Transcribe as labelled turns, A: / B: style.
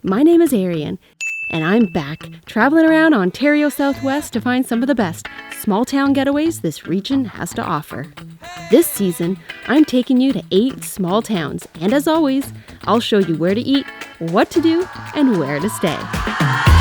A: My name is Arian, and I'm back, traveling around Ontario Southwest to find some of the best small-town getaways this region has to offer. This season, I'm taking you to 8 small towns, and as always, I'll show you where to eat, what to do, and where to stay.